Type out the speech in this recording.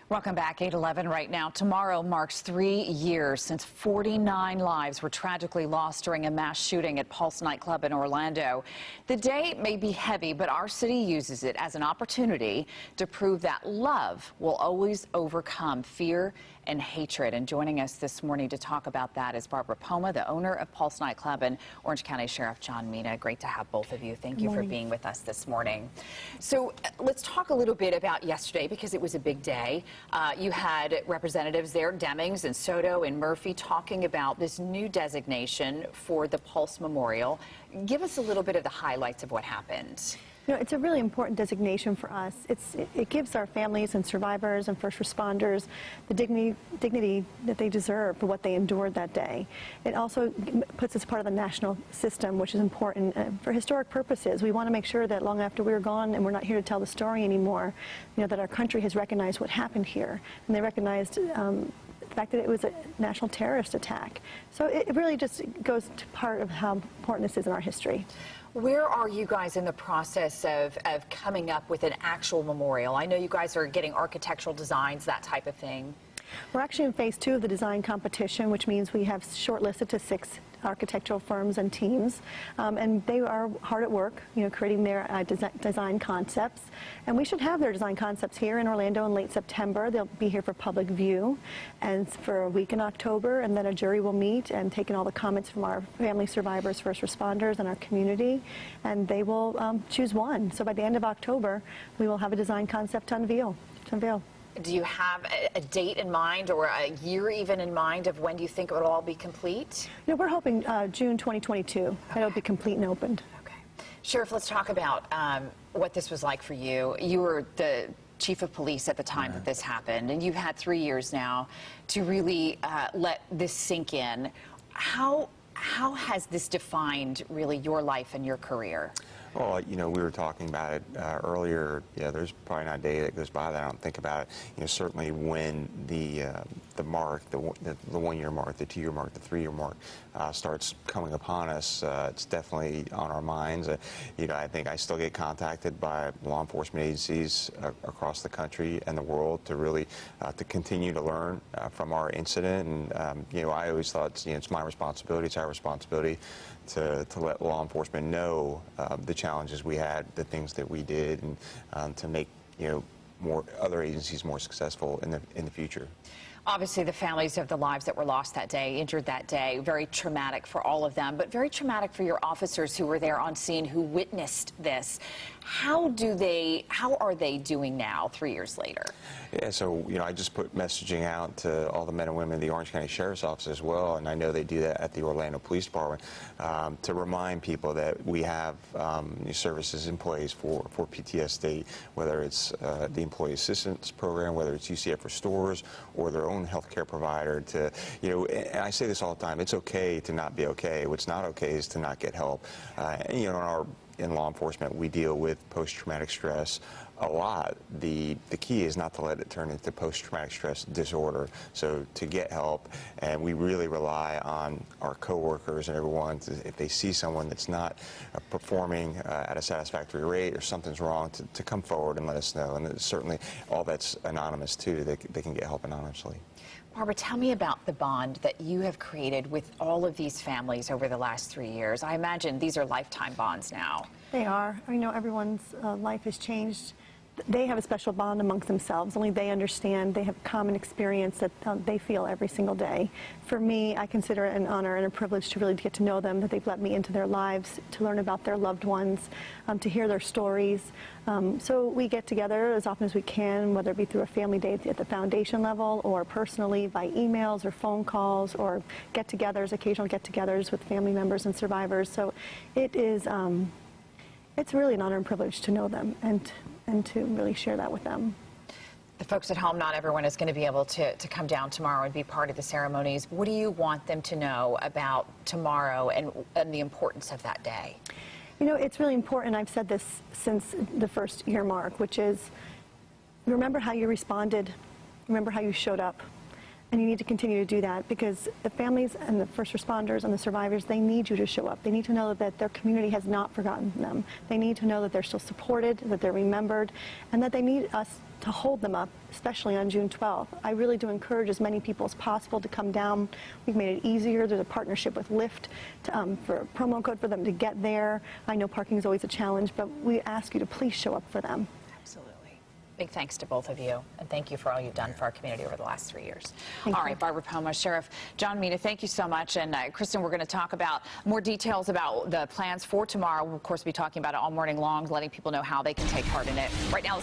Welcome back. 8:11 right now. Tomorrow marks 3 years since 49 lives were tragically lost during a mass shooting at Pulse nightclub in Orlando. The day may be heavy, but our city uses it as an opportunity to prove that love will always overcome fear and hatred. And joining us this morning to talk about that is Barbara Poma, the owner of Pulse nightclub, and Orange County Sheriff John Mina. Great to have both of you. Thank you for being with us this morning. So let's talk a little bit about yesterday, because it was a big day. You had representatives there, Demings and Soto and Murphy, talking about this new designation for the Pulse Memorial. Give us a little bit of the highlights of what happened. You know, it's a really important designation for us. It gives our families and survivors and first responders the dignity that they deserve for what they endured that day. It also puts us part of the national system, which is important for historic purposes. We want to make sure that long after we're gone and we're not here to tell the story anymore, you know, that our country has recognized what happened here, and they recognized the fact that it was a national terrorist attack. So it really just goes to part of how important this is in our history. Where are you guys in the process of coming up with an actual memorial? I know you guys are getting architectural designs, that type of thing. We're actually in phase 2 of the design competition, which means we have shortlisted to 6 architectural firms and teams, and they are hard at work, you know, creating their design concepts. And we should have their design concepts here in Orlando in late September. They'll be here for public view and for a week in October, and then a jury will meet and take in all the comments from our family survivors, first responders, and our community, and they will choose one. So by the end of October, we will have a design concept to unveil. Do you have a date in mind, or a year even in mind, of when do you think it will all be complete? You know, we're hoping June 2022. Okay. It'll be complete and opened. Okay. Sheriff, let's talk about what this was like for you. You were the chief of police at the time that this happened, and you've had 3 years now to really let this sink in. How has this defined really your life and your career? Well, you know, we were talking about it earlier. Yeah, there's probably not a day that goes by that I don't think about it. You know, certainly when the mark, the 1 year mark, the 2 year mark, the 3 year mark starts coming upon us, it's definitely on our minds. You know, I think I still get contacted by law enforcement agencies across the country and the world to really to continue to learn from our incident. And you know, I always thought, you know, it's my responsibility, it's our responsibility to let law enforcement know the challenges we had, the things that we did, and to make, you know, more other agencies more successful in the future. Obviously, the families of the lives that were lost that day, injured that day, very traumatic for all of them, but very traumatic for your officers who were there on scene, who witnessed this. How are they doing now, 3 years later? Yeah, so, you know, I just put messaging out to all the men and women in the Orange County Sheriff's Office as well, and I know they do that at the Orlando Police Department, to remind people that we have services in place for PTSD, whether it's the Employee Assistance Program, whether it's UCF Restores, or their own health care provider. To, you know, and I say this all the time, it's okay to not be okay. What's not okay is to not get help. And, you know, in law enforcement, we deal with post-traumatic stress a lot. The key is not to let it turn into post-traumatic stress disorder. So to get help, and we really rely on our coworkers and everyone if they see someone that's not performing at a satisfactory rate or something's wrong, to come forward and let us know. And certainly all that's anonymous too. They can get help anonymously. Barbara, tell me about the bond that you have created with all of these families over the last 3 years. I imagine these are lifetime bonds now. They are. You know, everyone's life has changed. They have a special bond amongst themselves. Only they understand. They have common experience that they feel every single day. For me, I consider it an honor and a privilege to really get to know them, that they've let me into their lives, to learn about their loved ones, to hear their stories. So we get together as often as we can, whether it be through a family day at the foundation level, or personally by emails or phone calls, or get-togethers, occasional get-togethers with family members and survivors. So it is, it's really an honor and privilege to know them and to really share that with them. The folks at home, not everyone is going to be able to come down tomorrow and be part of the ceremonies. What do you want them to know about tomorrow and the importance of that day? You know, it's really important. I've said this since the first year mark, which is remember how you responded, remember how you showed up, And you need to continue to do that because the families and the first responders and the survivors, they need you to show up. They need to know that their community has not forgotten them. They need to know that they're still supported, that they're remembered, and that they need us to hold them up, especially on June 12th. I really do encourage as many people as possible to come down. We've made it easier. There's a partnership with Lyft for a promo code for them to get there. I know parking is always a challenge, but we ask you to please show up for them. Absolutely. Big thanks to both of you, and thank you for all you've done for our community over the last 3 years. Thank All you. right, Barbara Pomo, Sheriff John Mina, thank you so much. And Kristen, we're going to talk about more details about the plans for tomorrow. We'll, of course, be talking about it all morning long, letting people know how they can take part in it. Right now, let's